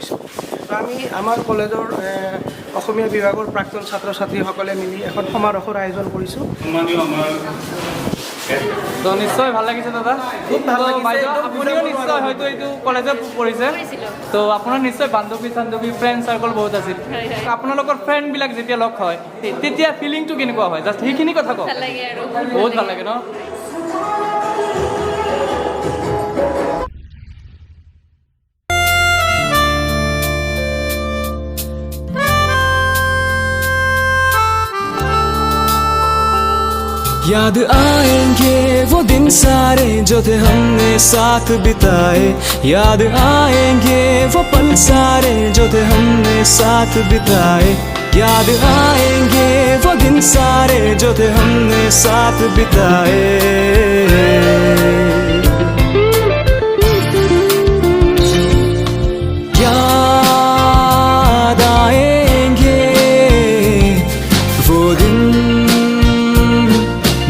কৰিছোঁ। তো আমি আমাৰ কলেজৰ অসমীয়া বিভাগৰ প্ৰাক্তন ছাত্ৰ ছাত্ৰীসকলে মিলি এখন সমাৰোহৰ আয়োজন কৰিছোঁ। তো নিশ্চয় ভাল লাগিছে দাদা, খুব ভাল লাগিছে। বাইদেউ আপুনিও নিশ্চয় হয়তো এইটো কলেজত পঢ়িছে, তো আপোনাৰ নিশ্চয় বান্ধৱী চান্ধৱী ফ্ৰেণ্ড চাৰ্কল বহুত আছিল। আপোনালোকৰ ফ্ৰেণ্ডবিলাক যেতিয়া লগ হয় তেতিয়া ফিলিংটো কেনেকুৱা হয়? জাষ্ট সেইখিনি কথা কওক। বহুত ভাল লাগে ন? याद आएंगे वो दिन सारे जो थे हमने साथ बिताए, याद आएंगे वो पल सारे जो थे हमने साथ बिताए, याद आएंगे वो दिन सारे जो थे हमने साथ बिताए। याद आएंगे वो दिन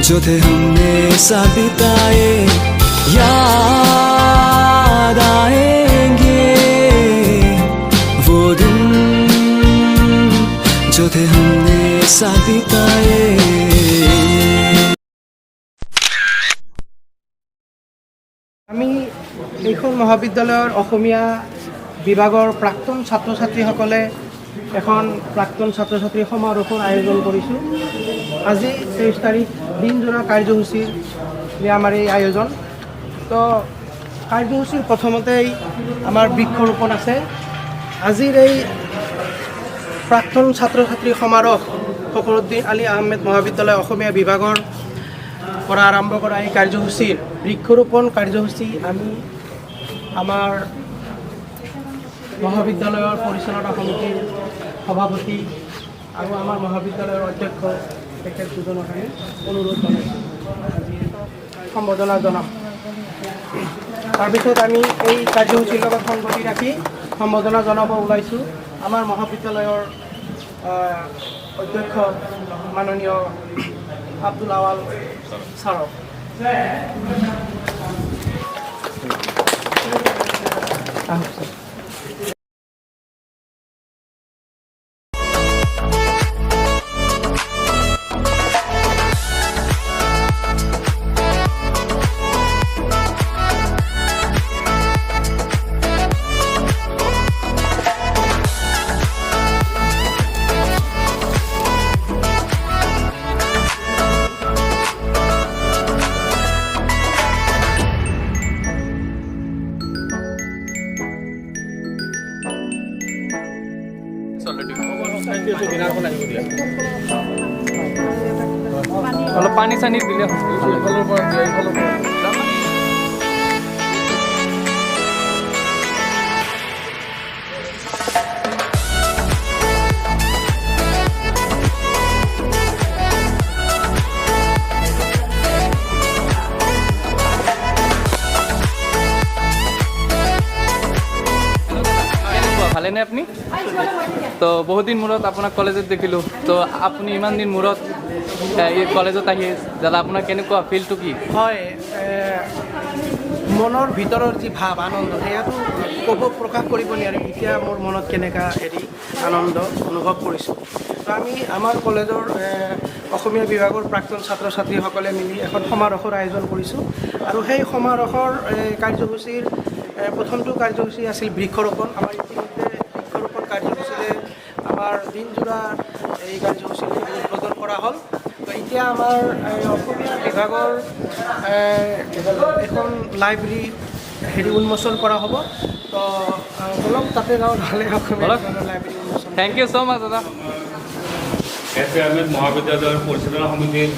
जो थे हमने साथ बिताए, याद आएंगे वो दिन जो थे हमने साथ बिताए। আমি এইখন মহাবিদ্যালয়ৰ অসমীয়া বিভাগৰ প্ৰাক্তন ছাত্ৰ ছাত্ৰীসকলে এখন প্ৰাক্তন ছাত্ৰ ছাত্ৰী সমাৰোহৰ আয়োজন কৰিছোঁ। আজি 23 তাৰিখ দিনজোৰা কাৰ্যসূচীৰ আমাৰ এই আয়োজন। তো কাৰ্যসূচীৰ প্ৰথমতেই আমাৰ বৃক্ষৰোপণ আছে। আজিৰ এই প্ৰাক্তন ছাত্ৰ ছাত্ৰী সমাৰোহ ফখৰুদ্দিন আলী আহমেদ মহাবিদ্যালয় অসমীয়া বিভাগৰ পৰা আৰম্ভ কৰা এই কাৰ্যসূচীৰ বৃক্ষৰোপণ কাৰ্যসূচী আমি আমাৰ মহাবিদ্যালয়ৰ পৰিচালনা সমিতিৰ সভাপতি আৰু আমাৰ মহাবিদ্যালয়ৰ অধ্যক্ষ তেখেত দুজনক আমি অনুৰোধ জনাইছোঁ, আজি সম্বৰ্ধনা জনাম। তাৰপিছত আমি এই কাৰ্যসূচীৰ লগত সংগতি ৰাখি সম্বৰ্ধনা জনাব ওলাইছোঁ আমাৰ মহাবিদ্যালয়ৰ অধ্যক্ষ মাননীয় আব্দুল আৱাল ছাৰক। অলপ পানী চানী দিলে ভালেনে আপুনি? তো বহুত দিন মূৰত আপোনাক কলেজত দেখিলোঁ, তো আপুনি ইমান দিন মূৰত এই কলেজত আহি দাদা আপোনাৰ কেনেকুৱা ফিলটো কি? হয়, মনৰ ভিতৰৰ যি ভাৱ আনন্দ সেয়াটো প্ৰকাশ কৰিব নোৱাৰি। এতিয়া মোৰ মনত কেনেকুৱা আনন্দ অনুভৱ কৰিছোঁ। তো আমি আমাৰ কলেজৰ অসমীয়া বিভাগৰ প্ৰাক্তন ছাত্ৰ ছাত্ৰীসকলে মিলি এখন সমাৰোহৰ আয়োজন কৰিছোঁ। আৰু সেই সমাৰোহৰ কাৰ্যসূচীৰ প্ৰথমটো কাৰ্যসূচী আছিল বৃক্ষৰোপণ। আমাৰ ইতিমধ্যে বৃক্ষৰোপণ কাৰ্যসূচীৰে আমাৰ দিনজোৰা এই কাৰ্যসূচীটো উদ্বোধন কৰা হ'ল। তো এতিয়া আমাৰ অসমীয়া বিভাগৰ এখন লাইব্ৰেৰী উন্মোচন কৰা হ'ব। তো অলপ তাতে যাওঁ নহ'লে অসমীয়া লাইব্ৰেৰী উন্মোচন। থেংক ইউ ছ' মাছ দাদা। আহমেদ মহাবিদ্যালয়ৰ পৰিচালনা সমিতিৰ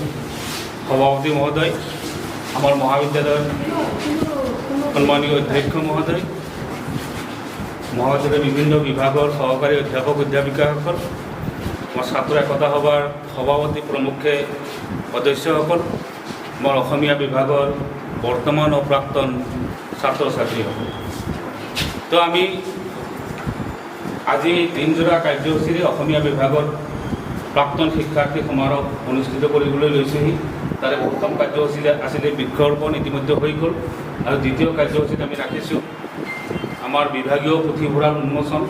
সভাপতি মহোদয়, আমাৰ মহাবিদ্যালয়ৰ সন্মানীয় অধ্যক্ষ মহোদয়, মহাবিদ্যালয়ৰ বিভিন্ন বিভাগৰ সহকাৰী অধ্যাপক অধ্যাপিকাসকল, আমাৰ ছাত্ৰ একতা সভাৰ সভাপতি প্ৰমুখ্যে সদস্যসকল, আমাৰ অসমীয়া বিভাগৰ বৰ্তমান ও প্ৰাক্তন ছাত্ৰ ছাত্ৰীসকল। তো আমি আজি দিনজোৰা কাৰ্যসূচীৰে অসমীয়া বিভাগৰ প্ৰাক্তন শিক্ষাৰ্থী সমাৰোহ অনুষ্ঠিত কৰিবলৈ লৈছোঁহি। তাৰে প্ৰথম কাৰ্যসূচী আছিলে বৃক্ষৰোপণ, ইতিমধ্যে হৈ গ'ল। আৰু দ্বিতীয় কাৰ্যসূচীত আমি ৰাখিছোঁ আমাৰ বিভাগীয় পুথিভঁৰাল উন্মোচন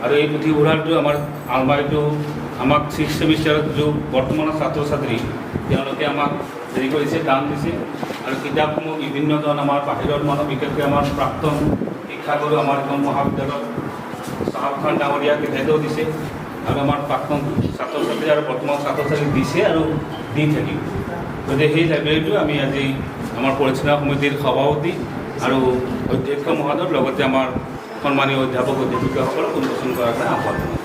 আৰু এই পুথিভঁৰালটো আমাৰ আলমাৰীটো আমাক 6th ছেমিষ্টাৰত जो বৰ্তমানৰ ছাত্ৰ ছাত্ৰী তেওঁলোকে আমাক হেৰি কৰিছে দান দিছে আৰু কিতাপসমূহ বিভিন্নজন আমাৰ বাহিৰৰ মানুহ বিশেষকৈ আমাৰ প্ৰাক্তন শিক্ষাগুৰু আমাৰ এখন মহাবিদ্যালয়ত চাহাব খান ডাঙৰীয়া তেখেতেও দিছে আৰু আমাৰ প্ৰাক্তন ছাত্ৰ ছাত্ৰী আৰু বৰ্তমান ছাত্ৰ ছাত্ৰী দিছে আৰু দি থাকিব গতিকে সেই লাইব্ৰেৰীটো আমি আজি আমাৰ পৰিচালনা সমিতিৰ সভাপতি আৰু অধ্যক্ষ মহোদয়ৰ লগতে আমাৰ সন্মানীয় অধ্যাপক অধ্যাপিকাসকলক উন্মোচন কৰাৰ কাৰণে আহ্বান জনাইছোঁ।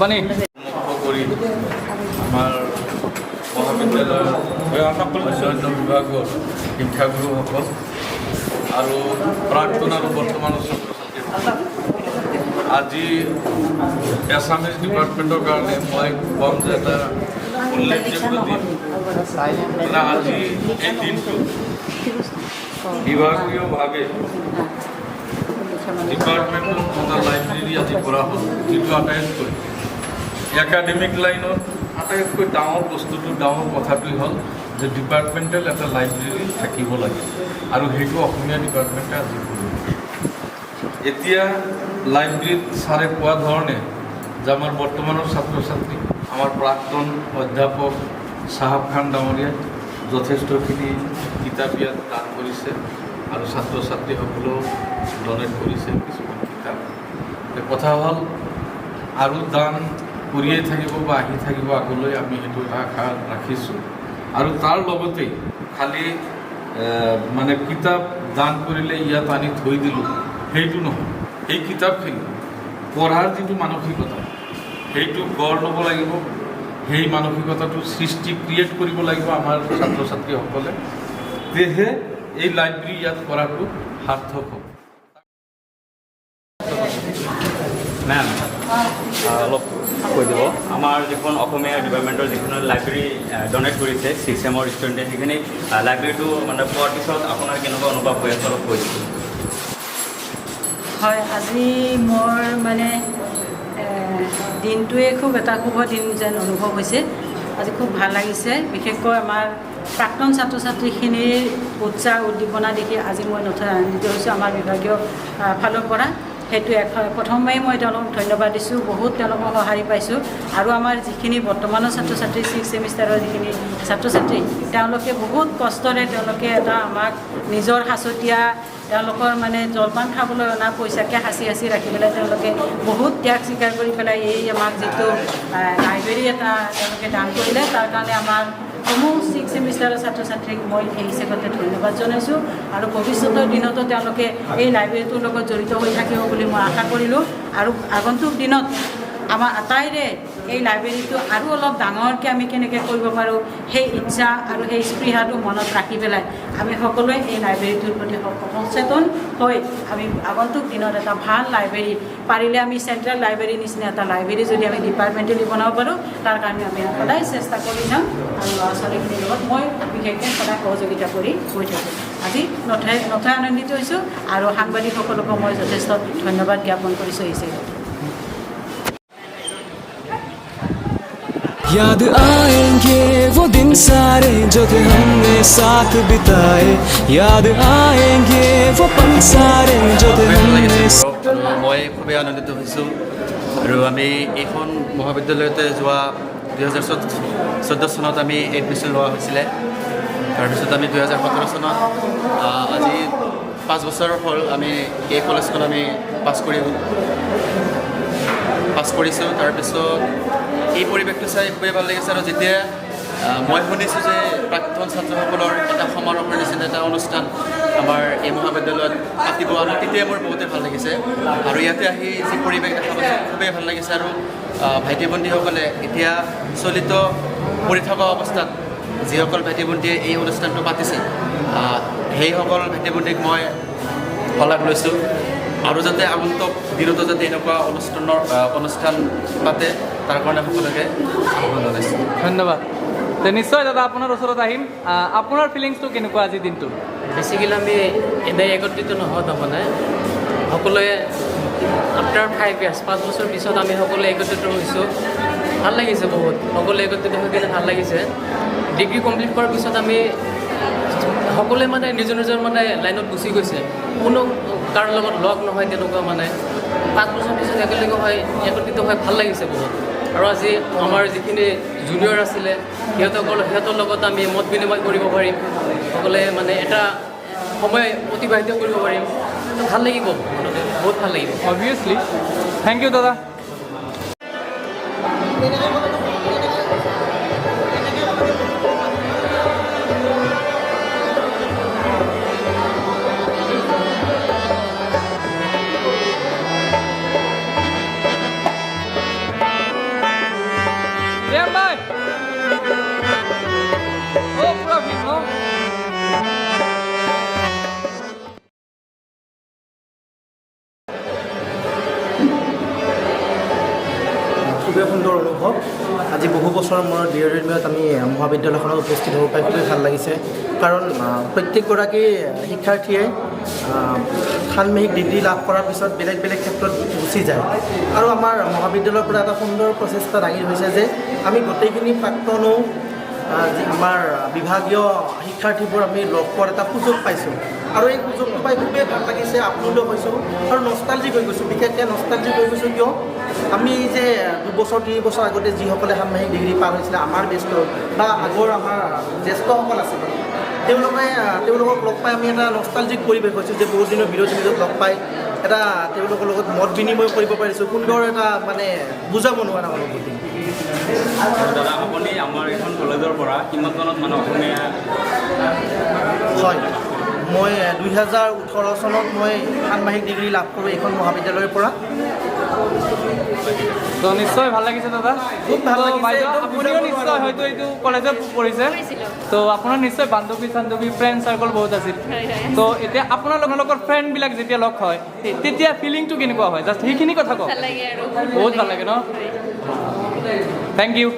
পানী কৰি আমাৰ মহাবিদ্যালয়ৰ অধ্যয়ন বিভাগৰ শিক্ষাগুৰুসকল আৰু প্ৰাক্তন আৰু বৰ্তমানৰ ছাত্ৰ ছাত্ৰীসকল আজি এছামিজ ডিপাৰ্টমেণ্টৰ কাৰণে মই ক'ম যে এটা উল্লেখযোগ্য দিন মানে আজি এই দিনটো বিভাগীয়ভাৱে ডিপাৰ্টমেণ্টত এটা লাইব্ৰেৰী আজি কৰা হ'ল যিটো আটাইতকৈ একাডেমিক লাইনত আটাইতকৈ ডাঙৰ বস্তুটো ডাঙৰ কথাটোৱেই হ'ল যে ডিপাৰ্টমেণ্টেল এটা লাইব্ৰেৰী থাকিব লাগে আৰু সেইটো অসমীয়া ডিপাৰ্টমেণ্টে আজি কৰিলে। এতিয়া লাইব্ৰেৰীত ছাৰে কোৱা ধৰণে যে আমাৰ বৰ্তমানৰ ছাত্ৰ ছাত্ৰী আমাৰ প্ৰাক্তন অধ্যাপক চাহাব খান ডাঙৰীয়াই যথেষ্টখিনি কিতাপ ইয়াত দান কৰিছে আৰু ছাত্ৰ ছাত্ৰীসকলেও ডনেট কৰিছে কিছুমান কিতাপ। কথা হ'ল আৰু দান কৰিয়ে থাকিব বা আহি থাকিব আগলৈ, আমি সেইটো আশা ৰাখিছোঁ। আৰু তাৰ লগতেই খালি মানে কিতাপ দান কৰিলে ইয়াত আনি থৈ দিলোঁ সেইটো নহয়, এই কিতাপখিনি পঢ়াৰ যিটো মানসিকতা সেইটো গঢ় ল'ব লাগিব, সেই মানসিকতাটো সৃষ্টি ক্ৰিয়েট কৰিব লাগিব আমাৰ ছাত্ৰ ছাত্ৰীসকলে, তেহে এই লাইব্ৰেৰী ইয়াত কৰাটো সাৰ্থক হ'ব। মেম অলপ কৈ দিব আমাৰ যিখন অসমীয়া ডিপাৰ্টমেণ্টৰ যিখন লাইব্ৰেৰী ডনেট কৰিছে 6th ছেমৰ ষ্টুডেণ্টে, সেইখিনি লাইব্ৰেৰীটো মানে পোৱাৰ পিছত আপোনাৰ কেনেকুৱা অনুভৱ হৈ আছে অলপ কৈ দিব। হয়, আজি মোৰ মানে দিনটোৱে খুব এটা শুভ দিন যেন অনুভৱ হৈছে। আজি খুব ভাল লাগিছে, বিশেষকৈ আমাৰ প্ৰাক্তন ছাত্ৰ ছাত্ৰীখিনিৰ উৎসাহ উদ্দীপনা দেখি আজি মই নথৈ আনন্দিত হৈছোঁ আমাৰ বিভাগীয় ফালৰ পৰা। সেইটো প্ৰথমেই মই তেওঁলোকক ধন্যবাদ দিছোঁ, বহুত তেওঁলোকক সঁহাৰি পাইছোঁ। আৰু আমাৰ যিখিনি বৰ্তমানৰ ছাত্ৰ ছাত্ৰী 6th ছেমিষ্টাৰৰ যিখিনি ছাত্ৰ ছাত্ৰী তেওঁলোকে বহুত কষ্টৰে তেওঁলোকে এটা আমাক নিজৰ সাঁচতীয়া তেওঁলোকৰ মানে জলপান খাবলৈ অনা পইচাকে সাঁচি ৰাখি পেলাই তেওঁলোকে বহুত ত্যাগ স্বীকাৰ কৰি পেলাই এই আমাক যিটো লাইব্ৰেৰী এটা তেওঁলোকে দান কৰিলে, তাৰ কাৰণে আমাৰ সমূহ 6th ছেমিষ্টাৰৰ ছাত্ৰ ছাত্ৰীক মই এই হিচাপতে ধন্যবাদ জনাইছোঁ। আৰু ভৱিষ্যতৰ দিনতো তেওঁলোকে এই লাইব্ৰেৰীটোৰ লগত জড়িত হৈ থাকিব বুলি মই আশা কৰিলোঁ। আৰু আগন্তুক দিনত আমাৰ আটাইৰে এই লাইব্ৰেৰীটো আৰু অলপ ডাঙৰকৈ আমি কেনেকৈ কৰিব পাৰোঁ সেই ইচ্ছা আৰু সেই স্পৃহাটো মনত ৰাখি পেলাই আমি সকলোৱে এই লাইব্ৰেৰীটোৰ প্ৰতি সচেতন হৈ আমি আগন্তুক দিনত এটা ভাল লাইব্ৰেৰী, পাৰিলে আমি চেণ্ট্ৰেল লাইব্ৰেৰী নিচিনা এটা লাইব্ৰেৰী যদি আমি ডিপাৰ্টমেণ্টেলি বনাব পাৰোঁ তাৰ কাৰণে আমি সদায় চেষ্টা কৰি যাম। আৰু ল'ৰা ছোৱালীখিনিৰ লগত মই বিশেষকৈ সদায় সহযোগিতা কৰি গৈ থাকোঁ। আজি নথৈ আনন্দিত হৈছোঁ আৰু সাংবাদিকসকলকো মই যথেষ্ট ধন্যবাদ জ্ঞাপন কৰিছোঁ এই হিচাপে। याद आएंगे वो दिन सारे जो थे हमने साथ बिताए, याद आएंगे वो पल सारे जो थे हमने। মই খুবেই আনন্দিত হৈছোঁ আৰু আমি এইখন মহাবিদ্যালয়তে যোৱা 2014 চনত আমি এডমিশ্যন লোৱা হৈছিলে। তাৰপিছত আমি 2017 চনত আজি 5 বছৰ হ'ল আমি এই কলেজখন আমি পাছ কৰিছোঁ। তাৰপিছত এই পৰিৱেশটো চাই খুবেই ভাল লাগিছে। আৰু যেতিয়া মই শুনিছোঁ যে প্ৰাক্তন ছাত্ৰসকলৰ এটা সমাৰোহৰ নিচিনা এটা অনুষ্ঠান আমাৰ এই মহাবিদ্যালয়ত পাতিব, আৰু তেতিয়া মোৰ বহুতেই ভাল লাগিছে। আৰু ইয়াতে আহি যি পৰিৱেশ দেখা পাইছোঁ খুবেই ভাল লাগিছে। আৰু ভাইটি ভণ্টিসকলে এতিয়া চলিত পঢ়ি থকা অৱস্থাত যিসকল ভাইটি ভণ্টিয়ে এই অনুষ্ঠানটো পাতিছে সেইসকল ভাইটি ভণ্টিক মই শলাগ লৈছোঁ। আৰু যাতে আগন্তুক দিনতো যাতে এনেকুৱা অনুষ্ঠান পাতে তাৰ কাৰণে সকলোকে আহ্বান জনাইছোঁ। ধন্যবাদ। তো নিশ্চয় দাদা আপোনাৰ ওচৰত আহিম। আপোনাৰ ফিলিংছটো কেনেকুৱা আজিৰ দিনটো? বেছিকেলি আমি এনেই একত্ৰিত নহওঁ, তাৰমানে সকলোৱে আফটাৰ 5 years 5 বছৰ পিছত আমি সকলোৱে একত্ৰিত হৈছোঁ। ভাল লাগিছে বহুত, সকলোৱে একত্ৰিত হৈ কিনে ভাল লাগিছে। ডিগ্ৰী কমপ্লিট কৰাৰ পিছত আমি সকলোৱে মানে নিজৰ নিজৰ মানে লাইনত গুচি গৈছে, কোনো কাৰো লগত লগ নহয় তেনেকুৱা মানে 5 বছৰ পিছত একেলগে হয় একত্ৰিত হৈ ভাল লাগিছে বহুত। আৰু আজি আমাৰ যিখিনি জুনিয়ৰ আছিলে সিহঁতৰ লগত আমি মত বিনিময় কৰিব পাৰিম, সকলোৱে মানে এটা সময় অতিবাহিত কৰিব পাৰিম, ভাল লাগিব, বহুত ভাল লাগিব। অবভিয়াছলি। থেংক ইউ দাদা। Stand by. Oh, profit, no? খুবেই সুন্দৰ অনুভৱ। আজি বহু বছৰৰ মূৰত বিৰতিৰ দিনত আমি মহাবিদ্যালয়খনত উপস্থিত হ'ব পাই খুবেই ভাল লাগিছে, কাৰণ প্ৰত্যেকগৰাকী শিক্ষাৰ্থীয়ে ষাণ্মাসিক ডিগ্ৰী লাভ কৰাৰ পিছত বেলেগ বেলেগ ক্ষেত্ৰত গুচি যায়। আৰু আমাৰ মহাবিদ্যালয়ৰ পৰা এটা সুন্দৰ প্ৰচেষ্টা দাঙি হৈছে যে আমি গোটেইখিনি প্ৰাক্তনো আমাৰ বিভাগীয় শিক্ষাৰ্থীবোৰ আমি লগ পোৱাৰ এটা সুযোগ পাইছোঁ, আৰু এই সুযোগটো পাই খুবেই ভাল লাগিছে, আপ্লুত হৈছোঁ আৰু নষ্টালজিক হৈ গৈছোঁ। বিশেষকৈ নষ্টালজিক হৈ গৈছোঁ কিয়, আমি যে 2 বছৰ 3 বছৰ আগতে যিসকলে ষাণ্মাসিক ডিগ্ৰী পাৰ হৈছিলে আমাৰ বেষ্টৰ বা আগৰ আমাৰ জ্যেষ্ঠসকল আছিলে, তেওঁলোকক লগ পাই আমি এটা নষ্টালজিক পৰিৱেশ হৈছোঁ যে বহুত দিনৰ বিৰতিৰ পিছত লগ পাই এটা তেওঁলোকৰ লগত মত বিনিময় কৰিব পাৰিছোঁ, সুন্দৰ এটা মানে বুজাব নোৱাৰা অনুভূতি। দাদা আপুনি আমাৰ এইখন কলেজৰ পৰা কিমান চনত মানে অসমীয়া? হয়, মই 2018 চনত মই ষাণ্মাসিক ডিগ্ৰী লাভ কৰোঁ এইখন মহাবিদ্যালয়ৰ পৰা। তো নিশ্চয় ভাল লাগিছে দাদা। খুব ভাল তো লাগিছে, বাইদেউ একদম আপুনিও বুজাব নিশ্চয় নোৱাৰা। হয়তো এইটো কলেজত পঢ়িছে, তো আপোনাৰ নিশ্চয় বান্ধৱী চান্ধৱী ফ্ৰেণ্ড চাৰ্কল বহুত আছিল। তো এতিয়া আপোনালোকৰ ফ্ৰেণ্ডবিলাক যেতিয়া লগ হয় তেতিয়া ফিলিংটো কেনেকুৱা হয়? জাষ্ট সেইখিনি কথা কওক। বহুত ভাল লাগে ন? Thank U.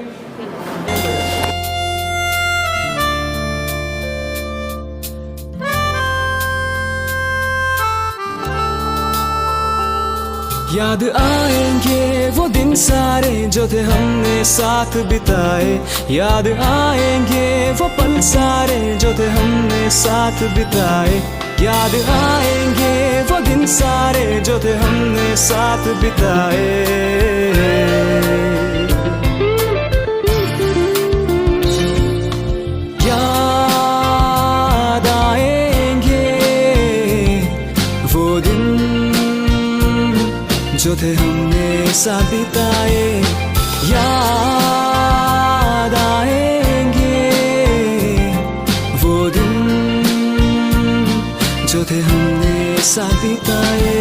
याद आएंगे वो दिन सारे जो थे हमने साथ बिताए, याद आएंगे वो पल सारे जो थे हमने साथ बिताए, याद आएंगे वो दिन सारे जो थे हमने साथ बिताए। याद आएंगे वो दिन जो थे हमने साथ बिताए, याद आएंगे वो दिन जो थे हमने साथ बिताए।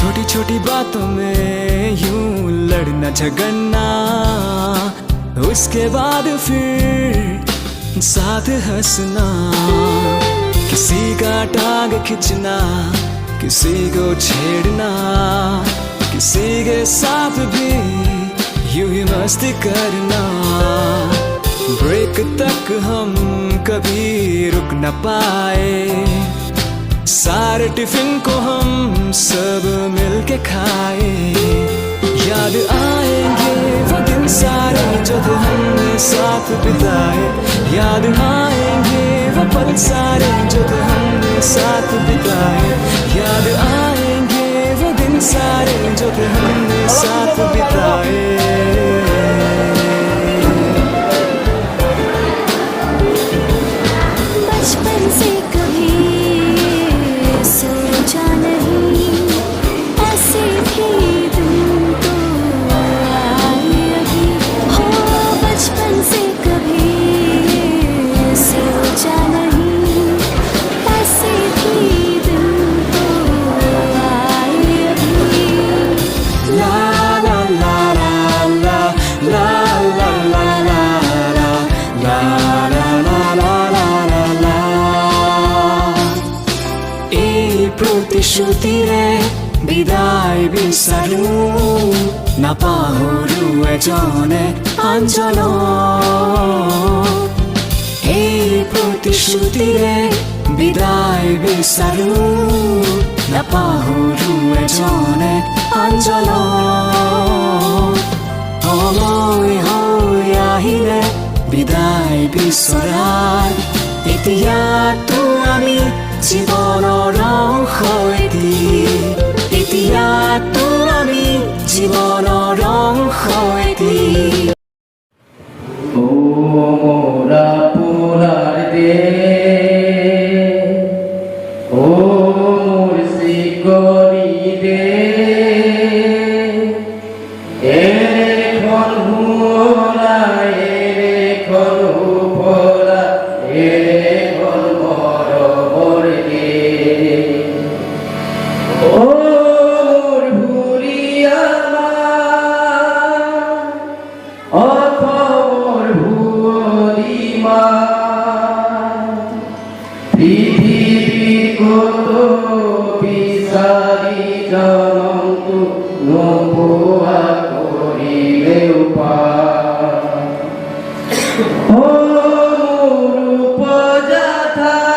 छोटी छोटी बातों में यूं लड़ना झगड़ना, उसके बाद फिर साथ हंसना, किसी का टांग खींचना, किसी को छेड़ना, किसी के साथ भी यूं ही मस्ती करना। ब्रेक तक हम कभी रुक न पाए, सारे टिफिन को हम सब मिलके खाए। याद आएंगे वो दिन सारे जो थे हमने साथ बिताए, याद आएंगे वो पल सारे जो थे हमने साथ बिताए, याद आएंगे वो दिन सारे जो थे हमने साथ बिताए। बचपन से कभी सोचा नहीं ऐसे भी दिन तो প্ৰতিশ্ৰুতিৰে বিদায় বিচাৰো নাপাহৰো এজনে আনজনক এই প্ৰতিশ্ৰুতিৰে বিদায় বিচাৰো নাপাহৰো এজনে আনজনক সময় হৈ আহিলে বিদায় বিচৰাৰ এতিয়াতো আমি জীৱনৰ অংশ এতিয়াতো আমি জীৱনৰ অংশ ও মোরা পোলার দে ও মুর্শি করি দে এখন হুলা এখন হুপলা এখন মরমর দে ও মোর ভুলিয়া অথমর ভুলিমা পৃথিবীর কত বিচারি জনন্তু নোপোয়া করিলেও পার ও রূপ যাথা